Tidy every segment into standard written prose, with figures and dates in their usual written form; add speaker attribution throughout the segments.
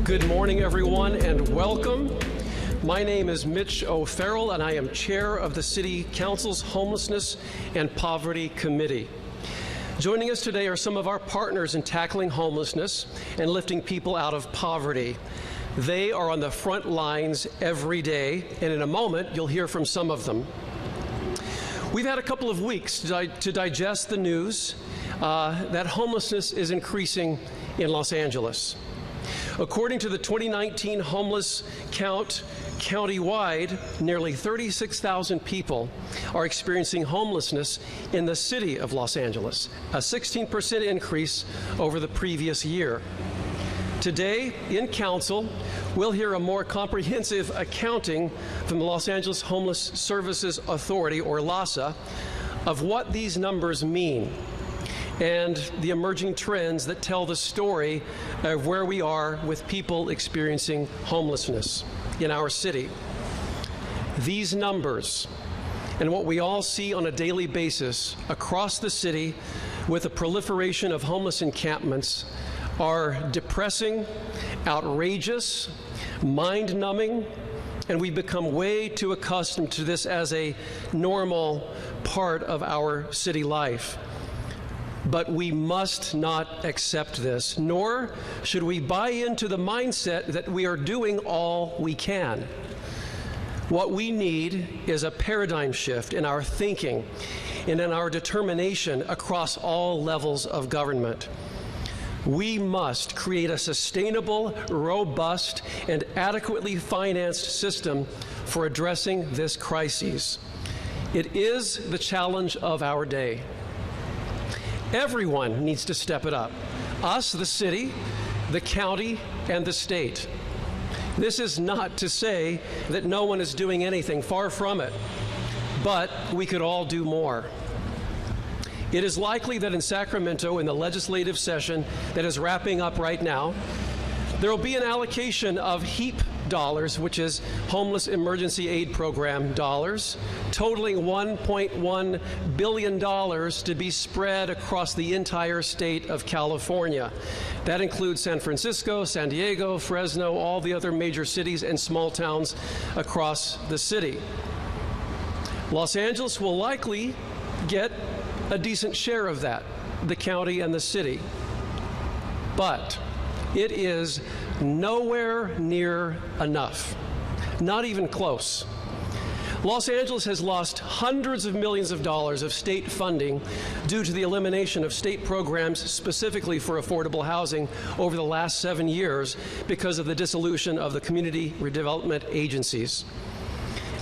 Speaker 1: Good morning, everyone, and welcome. My name is Mitch O'Farrell, and I am chair of the City Council's Homelessness and Poverty Committee. Joining us today are some of our partners in tackling homelessness and lifting people out of poverty. They are on the front lines every day, and in a moment, you'll hear from some of them. We've had a couple of weeks to digest the news that homelessness is increasing in Los Angeles. According to the 2019 homeless count countywide, nearly 36,000 people are experiencing homelessness in the city of Los Angeles, a 16% increase over the previous year. Today, in Council, we'll hear a more comprehensive accounting from the Los Angeles Homeless Services Authority, or LAHSA, of what these numbers mean and the emerging trends that tell the story of where we are with people experiencing homelessness in our city. These numbers and what we all see on a daily basis across the city with the proliferation of homeless encampments are depressing, outrageous, mind-numbing, and we've become way too accustomed to this as a normal part of our city life. But we must not accept this, nor should we buy into the mindset that we are doing all we can. What we need is a paradigm shift in our thinking and in our determination across all levels of government. We must create a sustainable, robust, and adequately financed system for addressing this crisis. It is the challenge of our day. Everyone needs to step it up. Us, the city, the county, and the state. This is not to say that no one is doing anything, far from it, but we could all do more. It is likely that in Sacramento, in the legislative session that is wrapping up right now, there will be an allocation of HEAP dollars, which is Homeless Emergency Aid Program dollars, totaling $1.1 billion to be spread across the entire state of California. That includes San Francisco, San Diego, Fresno, all the other major cities and small towns across the city. Los Angeles will likely get a decent share of that, the county and the city. But it is nowhere near enough, not even close. Los Angeles has lost hundreds of millions of dollars of state funding due to the elimination of state programs specifically for affordable housing over the last 7 years because of the dissolution of the community redevelopment agencies.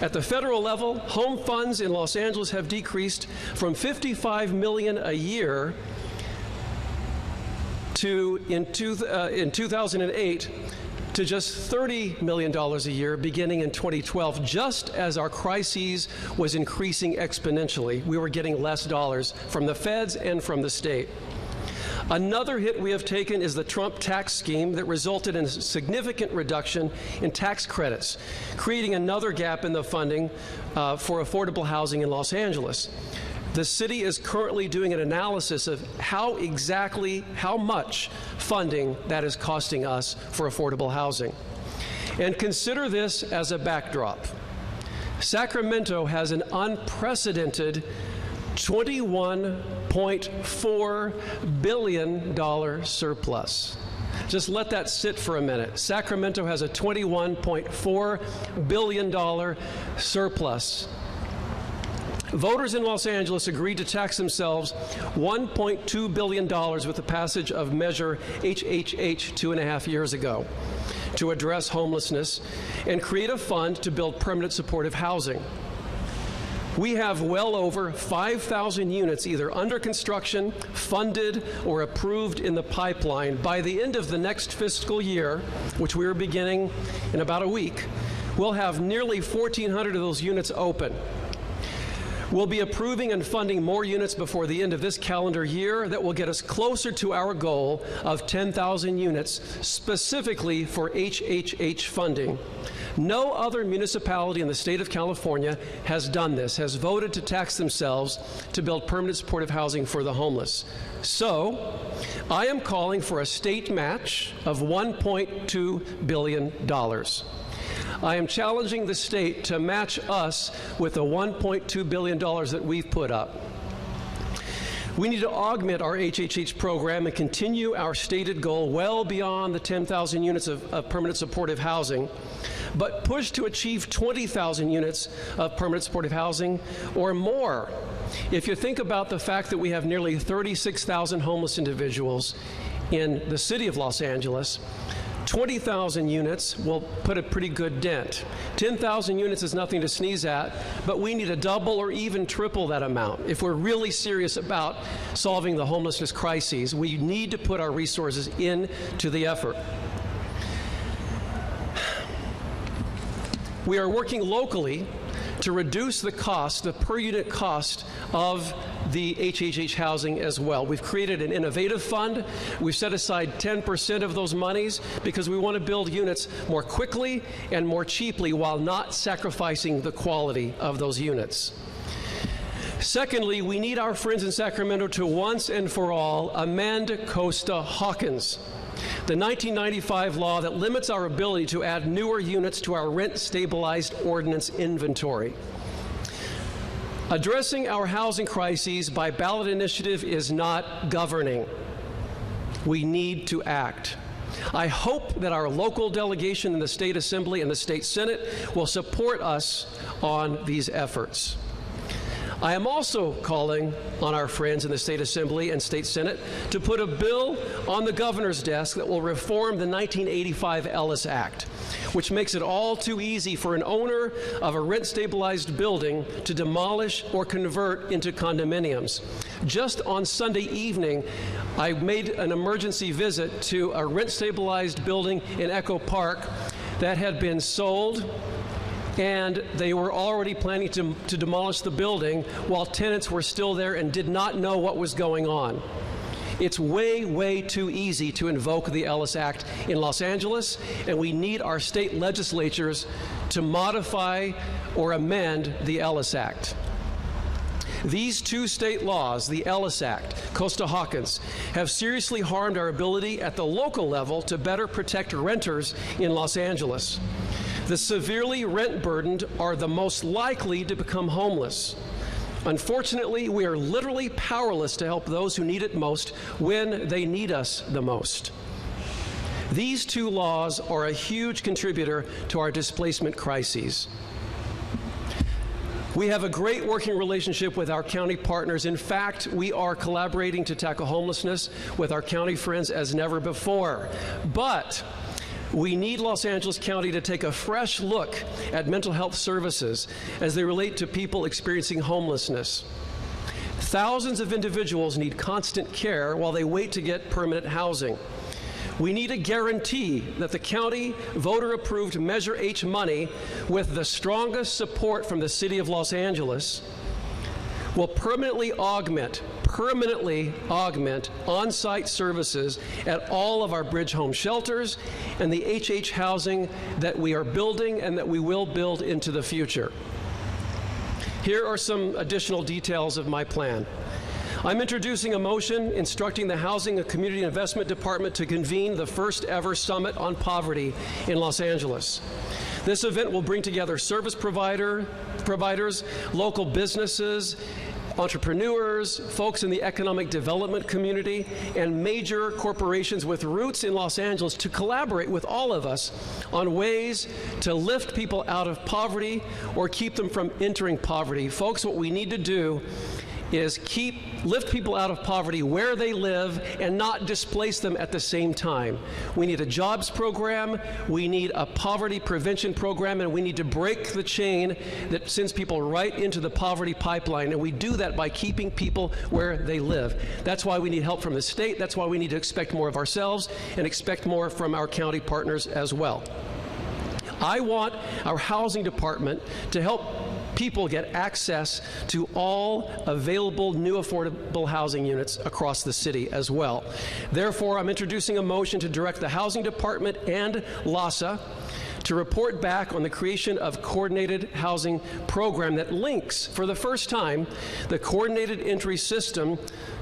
Speaker 1: At the federal level, home funds in Los Angeles have decreased from $55 million a year in 2008 to just $30 million a year beginning in 2012. Just as our crises was increasing exponentially, we were getting less dollars from the feds and from the state. Another hit we have taken is the Trump tax scheme that resulted in a significant reduction in tax credits, creating another gap in the funding for affordable housing in Los Angeles. The city is currently doing an analysis of how much funding that is costing us for affordable housing. And consider this as a backdrop. Sacramento has an unprecedented $21.4 billion surplus. Just let that sit for a minute. Sacramento has a $21.4 billion surplus. Voters in Los Angeles agreed to tax themselves $1.2 billion with the passage of Measure HHH 2.5 years ago to address homelessness and create a fund to build permanent supportive housing. We have well over 5,000 units either under construction, funded, or approved in the pipeline. By the end of the next fiscal year, which we are beginning in about a week, we'll have nearly 1,400 of those units open. We'll be approving and funding more units before the end of this calendar year that will get us closer to our goal of 10,000 units specifically for HHH funding. No other municipality in the state of California has done this, has voted to tax themselves to build permanent supportive housing for the homeless. So, I am calling for a state match of $1.2 billion. I am challenging the state to match us with the $1.2 billion that we've put up. We need to augment our HHH program and continue our stated goal well beyond the 10,000 units of permanent supportive housing, but push to achieve 20,000 units of permanent supportive housing or more. If you think about the fact that we have nearly 36,000 homeless individuals in the city of Los Angeles, 20,000 units will put a pretty good dent. 10,000 units is nothing to sneeze at, but we need to double or even triple that amount. If we're really serious about solving the homelessness crises, we need to put our resources into the effort. We are working locally to reduce the cost, the per unit cost of the HHH housing as well. We've created an innovative fund. We've set aside 10% of those monies because we want to build units more quickly and more cheaply while not sacrificing the quality of those units. Secondly, we need our friends in Sacramento to once and for all amend Costa-Hawkins, the 1995 law that limits our ability to add newer units to our rent-stabilized ordinance inventory. Addressing our housing crises by ballot initiative is not governing. We need to act. I hope that our local delegation in the State Assembly and the State Senate will support us on these efforts. I am also calling on our friends in the State Assembly and State Senate to put a bill on the governor's desk that will reform the 1985 Ellis Act, which makes it all too easy for an owner of a rent-stabilized building to demolish or convert into condominiums. Just on Sunday evening, I made an emergency visit to a rent-stabilized building in Echo Park that had been sold, and they were already planning to demolish the building while tenants were still there and did not know what was going on. It's way, way too easy to invoke the Ellis Act in Los Angeles, and we need our state legislatures to modify or amend the Ellis Act. These two state laws, the Ellis Act, Costa-Hawkins, have seriously harmed our ability at the local level to better protect renters in Los Angeles. The severely rent-burdened are the most likely to become homeless. Unfortunately, we are literally powerless to help those who need it most when they need us the most. These two laws are a huge contributor to our displacement crises. We have a great working relationship with our county partners. In fact, we are collaborating to tackle homelessness with our county friends as never before. But we need Los Angeles County to take a fresh look at mental health services as they relate to people experiencing homelessness. Thousands of individuals need constant care while they wait to get permanent housing. We need a guarantee that the county voter-approved Measure H money, with the strongest support from the City of Los Angeles, will permanently augment on-site services at all of our bridge home shelters and the HH housing that we are building and that we will build into the future. Here are some additional details of my plan. I'm introducing a motion instructing the Housing and Community Investment Department to convene the first ever Summit on Poverty in Los Angeles. This event will bring together service providers, local businesses, entrepreneurs, folks in the economic development community, and major corporations with roots in Los Angeles to collaborate with all of us on ways to lift people out of poverty or keep them from entering poverty. Folks, what we need to do is lift people out of poverty where they live and not displace them at the same time. We need a jobs program, we need a poverty prevention program, and we need to break the chain that sends people right into the poverty pipeline, and we do that by keeping people where they live. That's why we need help from the state, that's why we need to expect more of ourselves and expect more from our county partners as well. I want our housing department to help people get access to all available new affordable housing units across the city as well. Therefore, I'm introducing a motion to direct the Housing Department and LAHSA to report back on the creation of coordinated housing program that links, for the first time, the coordinated entry system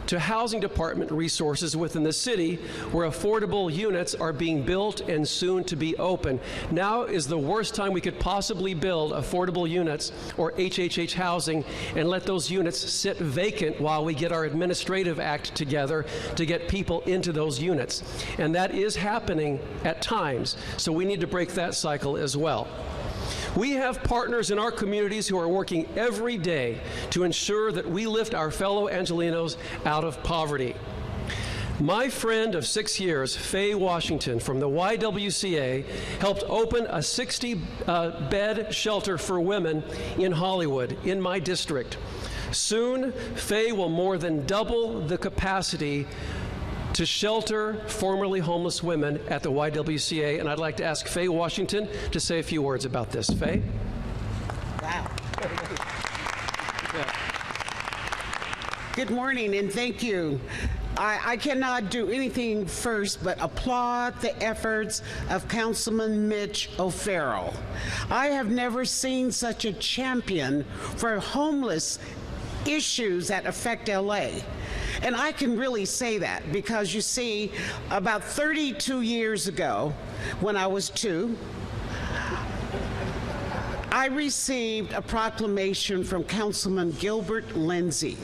Speaker 1: to housing department resources within the city where affordable units are being built and soon to be open. Now is the worst time we could possibly build affordable units or HHH housing and let those units sit vacant while we get our administrative act together to get people into those units. And that is happening at times, so we need to break that cycle as well. We have partners in our communities who are working every day to ensure that we lift our fellow Angelenos out of poverty. My friend of 6 years, Fay Washington from the YWCA, helped open a 60-bed shelter for women in Hollywood, in my district. Soon, Fay will more than double the capacity to shelter formerly homeless women at the YWCA, and I'd like to ask Fay Washington to say a few words about this. Fay?
Speaker 2: Wow. Good morning, and thank you. I cannot do anything first but applaud the efforts of Councilman Mitch O'Farrell. I have never seen such a champion for homeless issues that affect LA. And I can really say that because, you see, about 32 years ago, when I was 2, I received a proclamation from Councilman Gilbert Lindsay.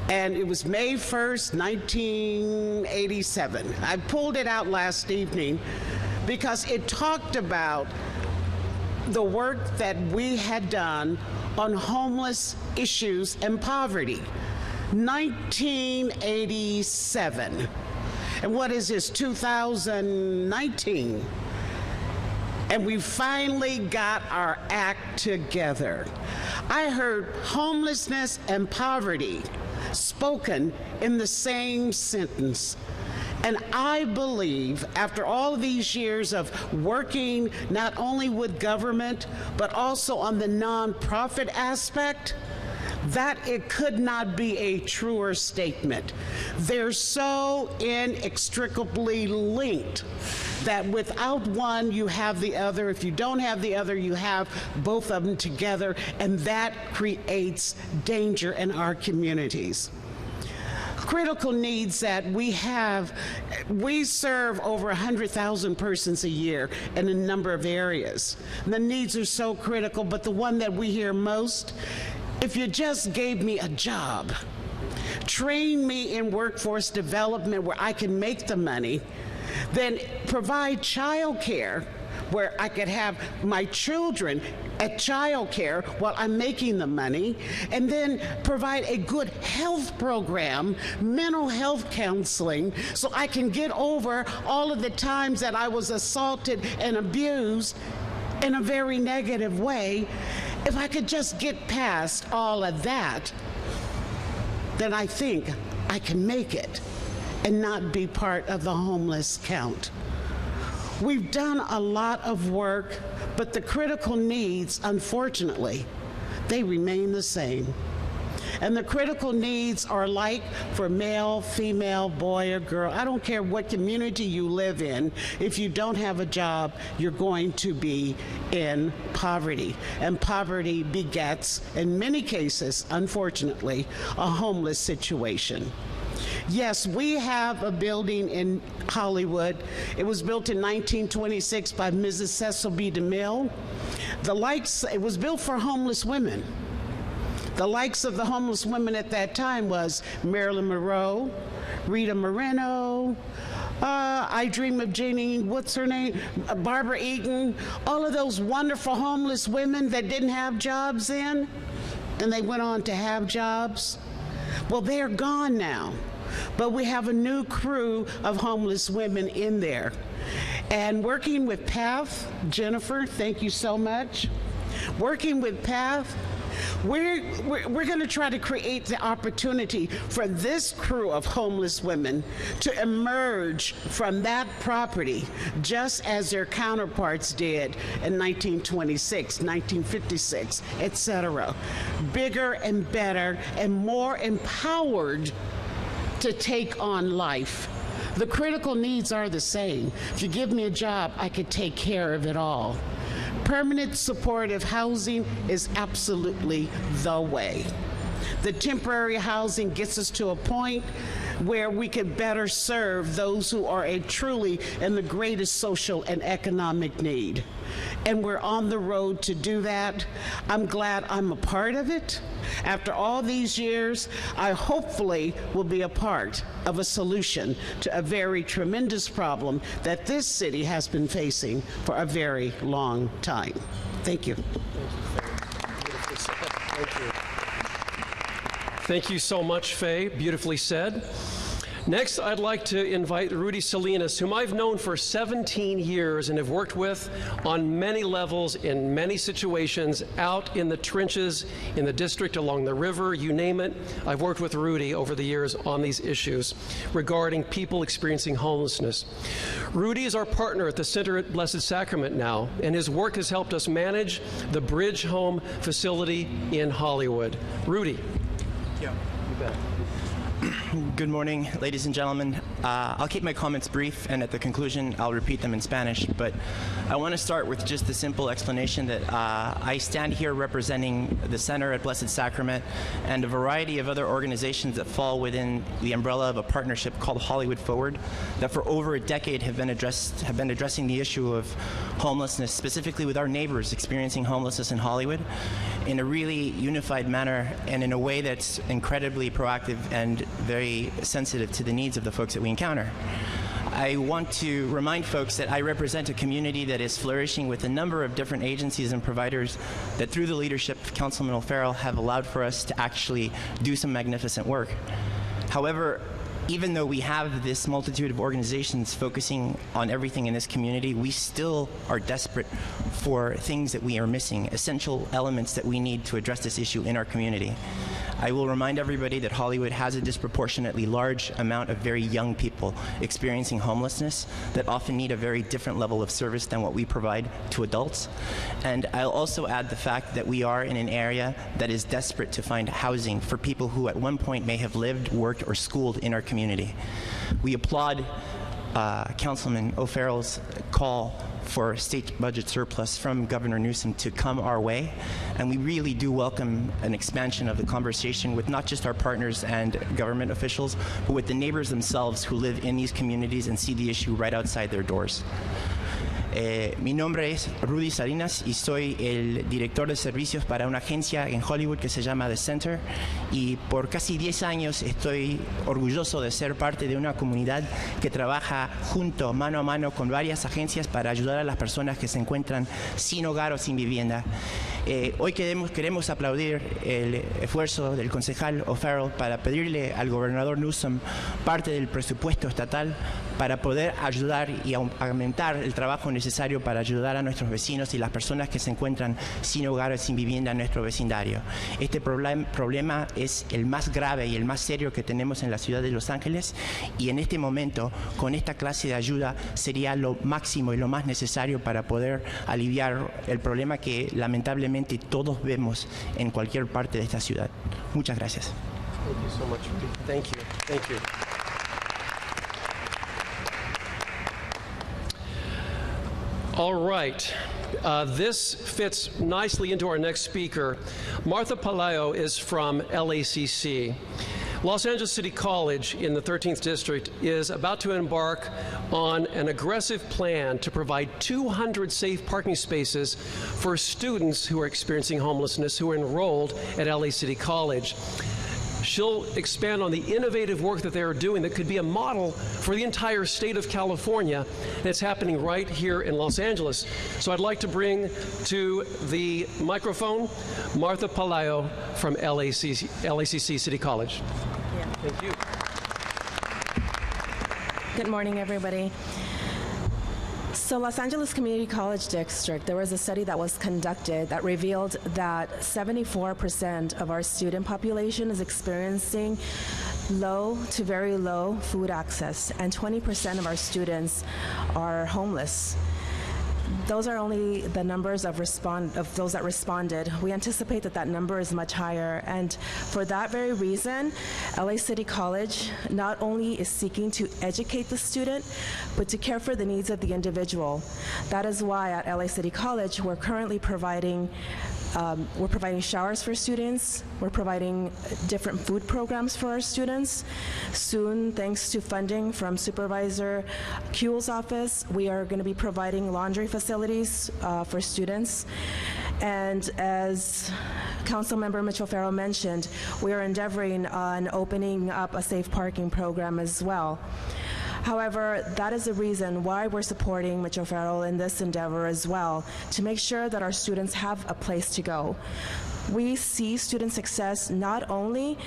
Speaker 2: And it was May 1st, 1987. I pulled it out last evening because it talked about the work that we had done on homeless issues and poverty. 1987. And what is this, 2019? And we finally got our act together. I heard homelessness and poverty spoken in the same sentence. And I believe, after all of these years of working not only with government, but also on the nonprofit aspect, that it could not be a truer statement. They're so inextricably linked that without one, you have the other. If you don't have the other, you have both of them together, and that creates danger in our communities. Critical needs that we have, we serve over 100,000 persons a year in a number of areas. And the needs are so critical, but the one that we hear most, if you just gave me a job, train me in workforce development where I can make the money, then provide child care where I could have my children at child care while I'm making the money, and then provide a good health program, mental health counseling, so I can get over all of the times that I was assaulted and abused in a very negative way. If I could just get past all of that, then I think I can make it and not be part of the homeless count. We've done a lot of work, but the critical needs, unfortunately, they remain the same. And the critical needs are like for male, female, boy, or girl. I don't care what community you live in. If you don't have a job, you're going to be in poverty. And poverty begets, in many cases, unfortunately, a homeless situation. Yes, we have a building in Hollywood. It was built in 1926 by Mrs. Cecil B. DeMille. It was built for homeless women. The likes of the homeless women at that time was Marilyn Monroe, Rita Moreno, I Dream of Jeannie, what's her name? Barbara Eaton, all of those wonderful homeless women that didn't have jobs then, and they went on to have jobs. Well, they're gone now, but we have a new crew of homeless women in there. And working with PATH, Jennifer, thank you so much. Working with PATH, We're going to try to create the opportunity for this crew of homeless women to emerge from that property just as their counterparts did in 1926, 1956, etc. Bigger and better and more empowered to take on life. The critical needs are the same. If you give me a job, I could take care of it all. Permanent supportive housing is absolutely the way. The temporary housing gets us to a point where we can better serve those who are truly in the greatest social and economic need. And we're on the road to do that. I'm glad I'm a part of it. After all these years, I hopefully will be a part of a solution to a very tremendous problem that this city has been facing for a very long time. Thank you.
Speaker 1: Thank you. Thank you so much, Fay. Beautifully said. Next, I'd like to invite Rudy Salinas, whom I've known for 17 years and have worked with on many levels in many situations out in the trenches, in the district, along the river, you name it. I've worked with Rudy over the years on these issues regarding people experiencing homelessness. Rudy is our partner at the Center at Blessed Sacrament now, and his work has helped us manage the Bridge Home facility in Hollywood. Rudy.
Speaker 3: Yeah, you bet. Good morning, ladies and gentlemen. I'll keep my comments brief, and at the conclusion, I'll repeat them in Spanish. But I want to start with just the simple explanation that I stand here representing the Center at Blessed Sacrament and a variety of other organizations that fall within the umbrella of a partnership called Hollywood Forward that for over a decade have been addressing the issue of homelessness, specifically with our neighbors experiencing homelessness in Hollywood, in a really unified manner and in a way that's incredibly proactive and very sensitive to the needs of the folks that we encounter. I want to remind folks that I represent a community that is flourishing with a number of different agencies and providers that through the leadership of Councilman O'Farrell have allowed for us to actually do some magnificent work. However, even though we have this multitude of organizations focusing on everything in this community, we still are desperate for things that we are missing, essential elements that we need to address this issue in our community. I will remind everybody that Hollywood has a disproportionately large amount of very young people experiencing homelessness that often need a very different level of service than what we provide to adults. And I'll also add the fact that we are in an area that is desperate to find housing for people who at one point may have lived, worked, or schooled in our community. We applaud Councilman O'Farrell's call for state budget surplus from Governor Newsom to come our way, and we really do welcome an expansion of the conversation with not just our partners and government officials, but with the neighbors themselves who live in these communities and see the issue right outside their doors. Mi nombre es Rudy Salinas y soy el director de servicios para una agencia en Hollywood que se llama The Center, y por casi 10 años estoy orgulloso de ser parte de una comunidad que trabaja junto, mano a mano, con varias agencias para ayudar a las personas que se encuentran sin hogar o sin vivienda. Hoy queremos aplaudir el esfuerzo del concejal O'Farrell para pedirle al gobernador Newsom parte del presupuesto estatal para poder ayudar y aumentar el trabajo necesario para ayudar a nuestros vecinos y las personas que se encuentran sin hogar o sin vivienda en nuestro vecindario. Este problema es el más grave y el más serio que tenemos en la ciudad de Los Ángeles, y en este momento, con esta clase de ayuda, sería lo máximo y lo más necesario para poder aliviar el problema que lamentablemente todos vemos en cualquier parte de esta ciudad. Muchas gracias.
Speaker 1: Thank you so much, Rudy. Thank you. Thank you. All right. This fits nicely into our next speaker. Martha Palio is from LACC. Los Angeles City College in the 13th District is about to embark on an aggressive plan to provide 200 safe parking spaces for students who are experiencing homelessness who are enrolled at LA City College. She'll expand on the innovative work that they are doing that could be a model for the entire state of California, and it's happening right here in Los Angeles. So I'd like to bring to the microphone Martha Palio from LACC City College.
Speaker 4: Yeah.
Speaker 1: Thank you.
Speaker 4: Good morning, everybody. So Los Angeles Community College District, there was a study that was conducted that revealed that 74% of our student population is experiencing low to very low food access, and 20% of our students are homeless. Those are only the numbers of those that responded. We anticipate that number is much higher, and for that very reason, LA City College not only is seeking to educate the student, but to care for the needs of the individual. That is why at LA City College, we're currently providing showers for students. We're providing different food programs for our students. Soon, thanks to funding from Supervisor Kuehl's office, we are going to be providing laundry facilities for students. And as Councilmember Mitch O'Farrell mentioned, we are endeavoring on opening up a safe parking program as well. However, that is the reason why we're supporting Mitch O'Farrell in this endeavor as well, to make sure that our students have a place to go. We see student success not only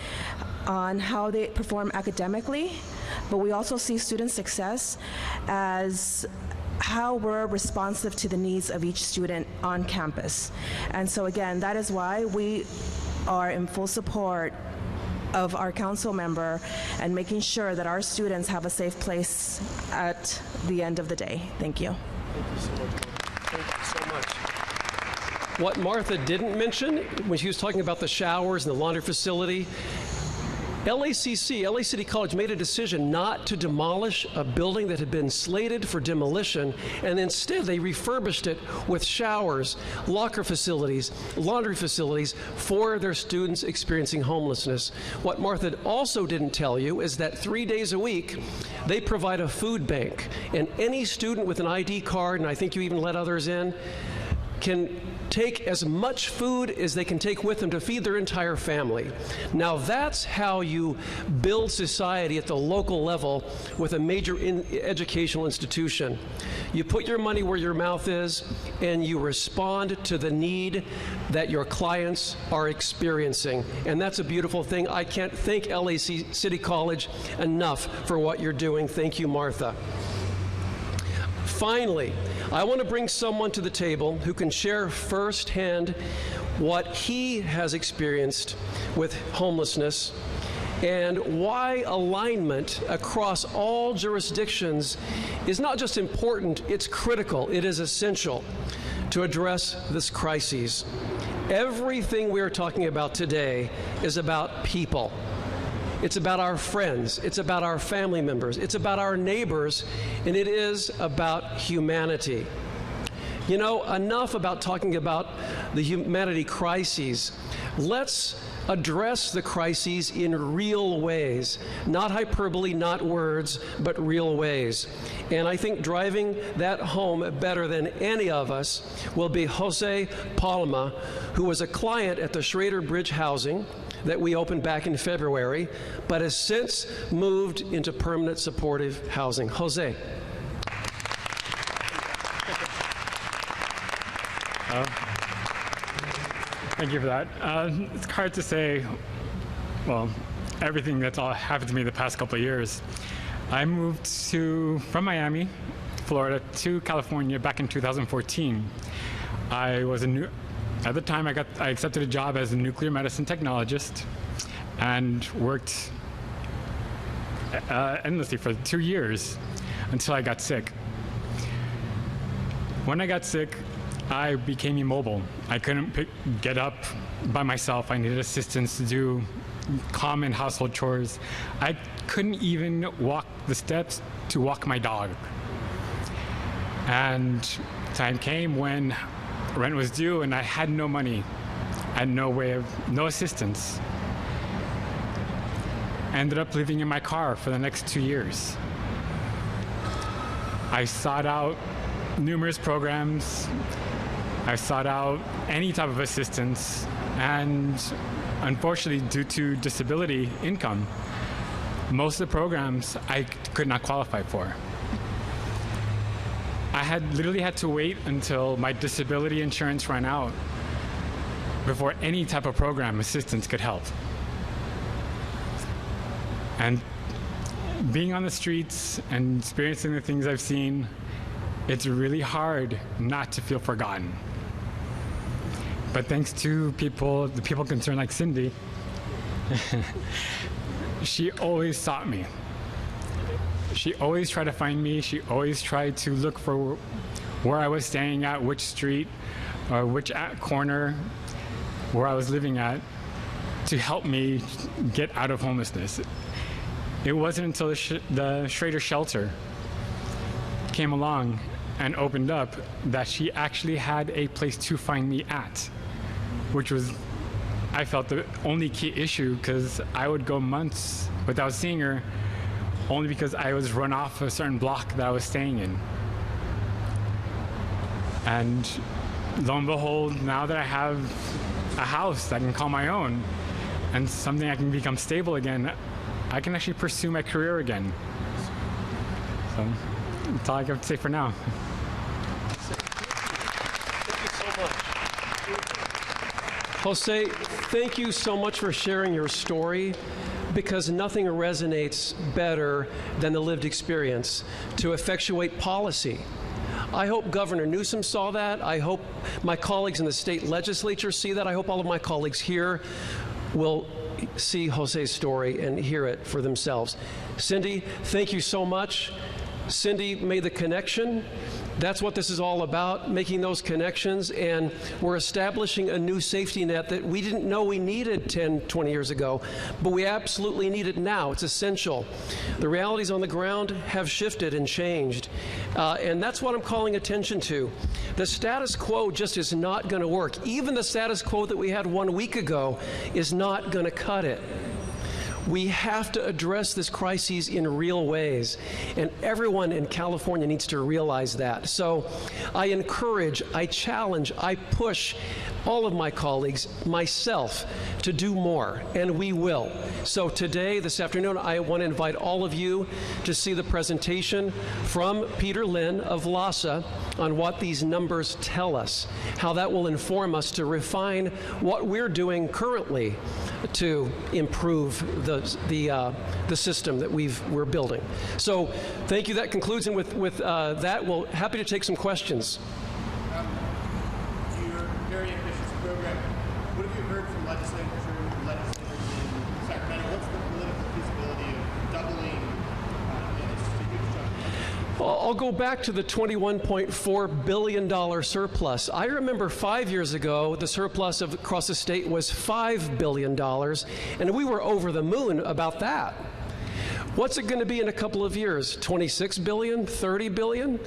Speaker 4: on how they perform academically, but we also see student success as how we're responsive to the needs of each student on campus. And so again, that is why we are in full support of our council member and making sure that our students have a safe place at the end of the day. Thank you.
Speaker 1: Thank you so much. Thank you so much. What Martha didn't mention when she was talking about the showers and the laundry facility, LACC, LA City College, made a decision not to demolish a building that had been slated for demolition, and instead they refurbished it with showers, locker facilities, laundry facilities for their students experiencing homelessness. What Martha also didn't tell you is that 3 days a week, they provide a food bank, and any student with an ID card, and I think you even let others in, can take as much food as they can take with them to feed their entire family. Now that's how you build society at the local level with a major educational institution. You put your money where your mouth is, and you respond to the need that your clients are experiencing. And that's a beautiful thing. I can't thank LA City College enough for what you're doing. Thank you, Martha. Finally, I want to bring someone to the table who can share firsthand what he has experienced with homelessness and why alignment across all jurisdictions is not just important, it's critical, it is essential to address this crisis. Everything we are talking about today is about people. It's about our friends, it's about our family members, it's about our neighbors, and it is about humanity. You know, enough about talking about the humanity crises. Let's address the crises in real ways, not hyperbole, not words, but real ways. And I think driving that home better than any of us will be Jose Palma, who was a client at the Schrader Bridge Housing that we opened back in February, but has since moved into permanent supportive housing. Jose.
Speaker 5: Thank you for that. It's hard to say, well, everything that's all happened to me the past couple of years. I moved from Miami, Florida, to California back in 2014. I was at the time I accepted a job as a nuclear medicine technologist and worked endlessly for 2 years until I got sick. When I got sick, I became immobile. I couldn't get up by myself. I needed assistance to do common household chores. I couldn't even walk the steps to walk my dog. And time came when rent was due and I had no money. I had no assistance. I ended up living in my car for the next 2 years. I sought out numerous programs. I sought out any type of assistance, and unfortunately, due to disability income, most of the programs I could not qualify for. I had literally had to wait until my disability insurance ran out before any type of program assistance could help. And being on the streets and experiencing the things I've seen, it's really hard not to feel forgotten. But thanks to the people concerned like Cindy, she always sought me. She always tried to find me. She always tried to look for where I was staying at, which street, or which corner where I was living at, to help me get out of homelessness. It wasn't until the Schrader shelter came along and opened up that she actually had a place to find me at, which was, I felt, the only key issue, because I would go months without seeing her only because I was run off a certain block that I was staying in. And lo and behold, now that I have a house that I can call my own and something I can become stable again, I can actually pursue my career again. So that's all I have to say for now.
Speaker 1: Jose, thank you so much for sharing your story, because nothing resonates better than the lived experience to effectuate policy. I hope Governor Newsom saw that. I hope my colleagues in the state legislature see that. I hope all of my colleagues here will see Jose's story and hear it for themselves. Cindy, thank you so much. Cindy made the connection. That's what this is all about, making those connections, and we're establishing a new safety net that we didn't know we needed 10, 20 years ago, but we absolutely need it now. It's essential. The realities on the ground have shifted and changed, and that's what I'm calling attention to. The status quo just is not going to work. Even the status quo that we had 1 week ago is not going to cut it. We have to address this crisis in real ways, and everyone in California needs to realize that. So I encourage, I challenge, I push all of my colleagues, myself, to do more, and we will. So today, this afternoon, I want to invite all of you to see the presentation from Peter Lynn of LASA on what these numbers tell us, how that will inform us to refine what we're doing currently to improve the system that we're building. So thank you. That concludes, and with that, we're happy to take some questions.
Speaker 6: Your very ambitious program. What have you heard from legislators in Sacramento? What's the political feasibility of doubling? It's just a huge chunk.
Speaker 1: I'll go back to the $21.4 billion surplus. I remember 5 years ago, the surplus across the state was $5 billion, and we were over the moon about that. What's it going to be in a couple of years? 26 billion, 30 billion?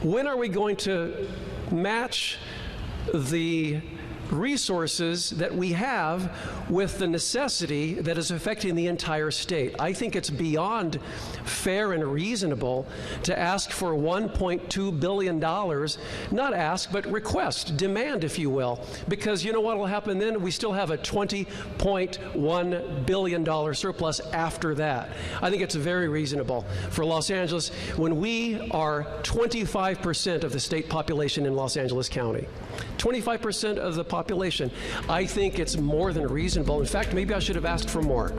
Speaker 1: When are we going to match the resources that we have with the necessity that is affecting the entire state? I think it's beyond fair and reasonable to ask for $1.2 billion, not ask, but request, demand, if you will, because you know what will happen then? We still have a $20.1 billion surplus after that. I think it's very reasonable for Los Angeles when we are 25% of the state population in Los Angeles County. 25% of the population. I think it's more than reasonable. In fact, maybe I should have asked for more.